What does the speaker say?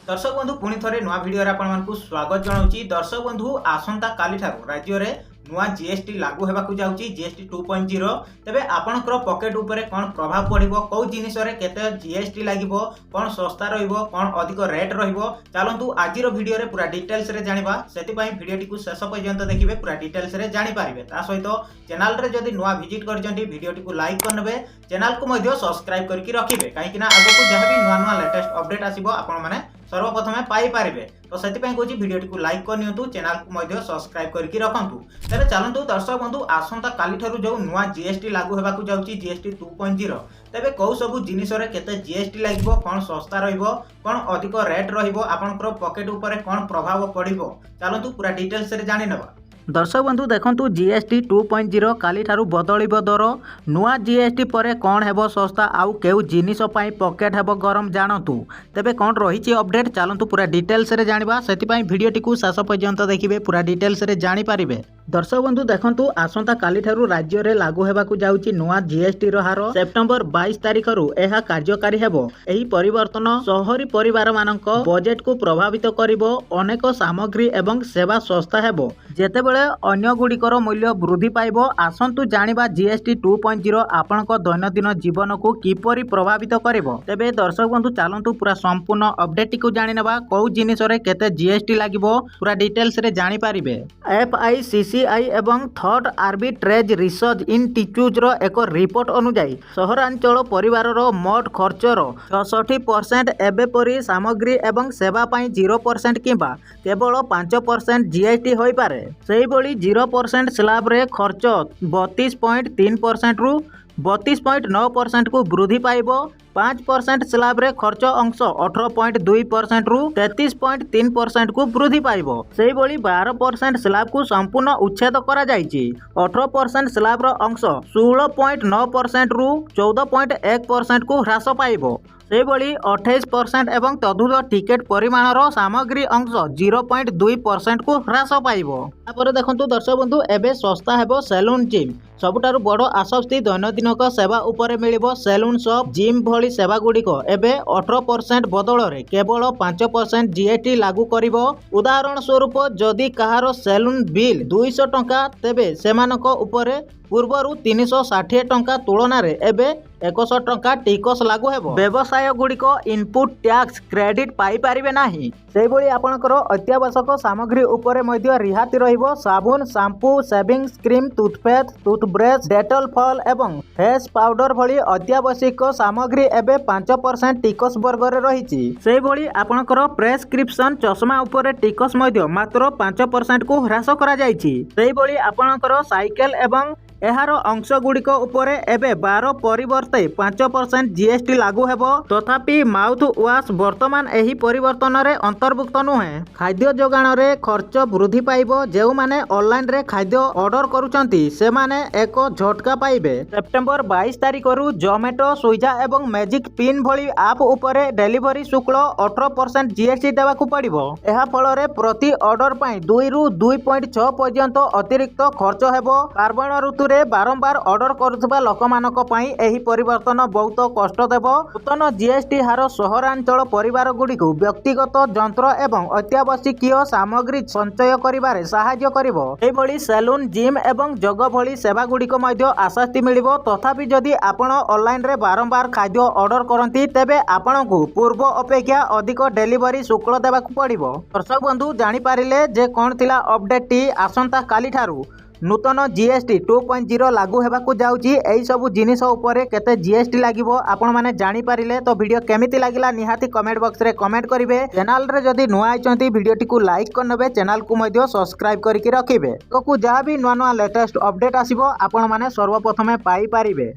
दर्शक बंधु पुणी थे नुआ भिडियो आपको स्वागत जनाऊँ। दर्शक बंधु आसंता काली राज्य में नुआ जीएसटी लागू होगा जाऊँगी जीएसटी 2.0। तेबे आपणकर पकेट उपरे कौन प्रभाव पड़ो, कौ जिनिस केते जीएसटी लगे, कौन सस्ता रहिबो, कौन अधिक रेट रहिबो, चलतु आज भिडियो रे पूरा डिटेल्स रे जानिबा। सेतिपई भिडियोटी को शेष पर्यंत देखिबे, पूरा डिटेल्स रे जानि पारिबे। ता सहित चैनल रे जदि नुआ विजिट करजंती भिडियोटी को लाइक करनेबे, चैनल को मध्य सब्सक्राइब करके रखिबे, कहीं ना आगो जहाँ भी नुआ नुआ लेटेस्ट अपडेट आसीबो आपण माने सर्वप्रथमे पाई पारिबे। तो सेतिपई कहूँ भिडियोटी को लाइक करनियंतु, चैनल को मध्य सब्सक्राइब करके रखंतु। तेरे चलतु दर्शक बंधु आसंता काली ठारू जो नुआ जीएसटी लागू होगा जाऊँगी जीएसटी 2.0। तेबे कौ सब जिनिस केते जीएसटी लगे, कौन सस्ता रहिबो, कौन अधिक रेट रहिबो, आपनकर पकेट उपरे कौन प्रभाव पड़िबो, चलतु पूरा डिटेल्स रे जानि नबा। दर्शक बंधु देखंतु जीएसटी 2.0 काली ठारू बदलिबो दर। नुआ जीएसटी परे कौन हेबो सस्ता आउ केउ जिनिस पई पकेट हेबो गरम जानतु। तेबे कौन रहिछि अपडेट चलंतु पूरा डिटेल्स रे जानिबा। सेतिपई भिडियोटी को शेष पर्यंत देखिबे, पूरा डिटेल्स रे जानि पारिबे। दर्शक बंधु देखंतु आसंता काली ठारू राज्य रे लागू हेबाकु जाउछि नुआ जीएसटी रो हार सेप्टेम्बर 22 तारिख रु एहा कार्यकारी हेबो। एही परिवर्तन शहरी परिवार मानक बजेट को प्रभावित करिवो। अनेक सामग्री एवं सेवा सस्ता हेबो, जेतेबेले अन्य गुड़िकर मूल्य वृद्धि पाइब। आसंतु जानिबा जीएसटी 2.0 आपणक दैनंदिन जीवन को किपरि प्रभावित करिवो। तेबे दर्शक बंधु चलंतु पूरा संपूर्ण अपडेट को जानि नेबा। कौ जिनिस रे केते जीएसटी लागिवो पूरा डिटेल्स रे जानि पारिबे। एफआईसीसीआई एवं थर्ड आर्बिट्रेज रिसर्च इंस्टीट्यूट रो एक रिपोर्ट अनुसार सहरांचल परिवार रो मोट खर्चर 66% एबे परी सामग्री एवं सेवा पई 0% किंबा केवल 5% जीएसटी होई पारे। सेही बड़ी 0% स्लैब रे खर्च 32.3% रु 32.9% को वृद्धि पाइब। 5% स्लैब रे खर्च अंश 18.2% रु 33.3% को वृद्धि पाइब। सेही बड़ी 12% स्लैब को संपूर्ण उच्छेद करा जायछि। 18% स्लैब रो अंश 16.9% रु 14.1% को ह्रास पाइब। सेही 28% एवं तदुद टिकेट परिमाणर सामग्री अंश 0.2% को ह्रास पाइब। तापर देखंतु दर्शक बंधु एबे सस्ता हेबो सैलून जिम। सबुठारु बड़ आसक्ति दैनंदिनक सेवा उपरे मिलिबो। सैलून शॉप जिम भली सेवा गुड़िक एबे 18% बदल रे केवल 5% जीएसटी लागू करिवो। उदाहरण स्वरूप जदि कहार सैलून बिल 200 टंका तेबे सेमानक उपरे पूर्वरु 360 टंका तुलन रे एबे 100 टंका टिकस लागू हेबो। व्यवसाय गुड़िक इनपुट टैक्स क्रेडिट पाई पारिबे नाही। सेही बळी आपणकर अत्यावश्यक सामग्री उपरे मध्य रिहाती रहिबो। साबुन, shampoo, shaving cream, toothpaste, toothbrush, Dettol fall एवं फेस पाउडर भली अत्यावश्यक सामग्री एबे 5% टिकस वर्ग रे रहिछि। सेही बळी आपणकर प्रेस्क्रिप्शन चश्मा उपरे टिकस मध्य मात्र 5% को ह्रास करा जायछि। सेही बळी आपणकर साइकेल एवं एहार अंश गुड़िक उपरे एबे 12 परिवर्ते 5% जीएसटी लागू हेबो। तथापि माउथ वाश वर्तमान एही परिवर्तन रे अंतर्भुक्त नुहे। खाद्य जोगाण रे खर्च वृद्धि पाइबो। जेउ माने ऑनलाइन रे खाद्य ऑर्डर करूचंती से माने एक झटका पाइबे। सेप्टेम्बर 22 तारिख रु जोमेटो, स्विजा एवं मैजिक पिन भली आप उपरे डेलीवरी शुल्क 18% जीएसटी देवाकू पड़िबो। एहा फल रे प्रति ऑर्डर पई 2 रु 2.6 पर्यंत अतिरिक्त खर्च हेबो। कार्बन ऋतु बारंबार ऑर्डर करुवा लोक मानक पई एही परिवर्तन बहुत कष्ट देव। नूतन जीएसटी हार सहरांचल परिवार गुड़िक व्यक्तिगत जंत्र एवं अत्यावश्यकीय सामग्री संचय करिबारे सहाय्य करिवो। एही भली सैलून, जिम एवं जग भली सेवा गुड़िक मध्य आशास्ति मिलिबो। तथापि जदि आपण ऑनलाइन रे बारंबार खाद्य ऑर्डर करंती तेबे आपणकू पूर्व अपेक्षा अधिक डेलीवरी शुल्क देबाकू पड़िबो। दर्शक बंधु जानि पारिले जे कोन थिला अपडेट टी आसंता काली ठारू नूतन जीएसटी 2.0 लागू हेबाकू जाउची। एही सब जिनिस उपरे केते जीएसटी लागिवो आपण माने जानि पारिले। तो वीडियो केमिति लागिला निहाती कमेंट बॉक्स रे कमेंट करिवे। चैनल रे जदि नुआ आइचंती वीडियोटी को लाइक करनेबे, चैनल को मध्य सब्सक्राइब करके रखिबे। को जहाँ भी नुआ नुआ लेटेस्ट अपडेट आसीबो आपण माने सर्वप्रथमे पाई पारिबे।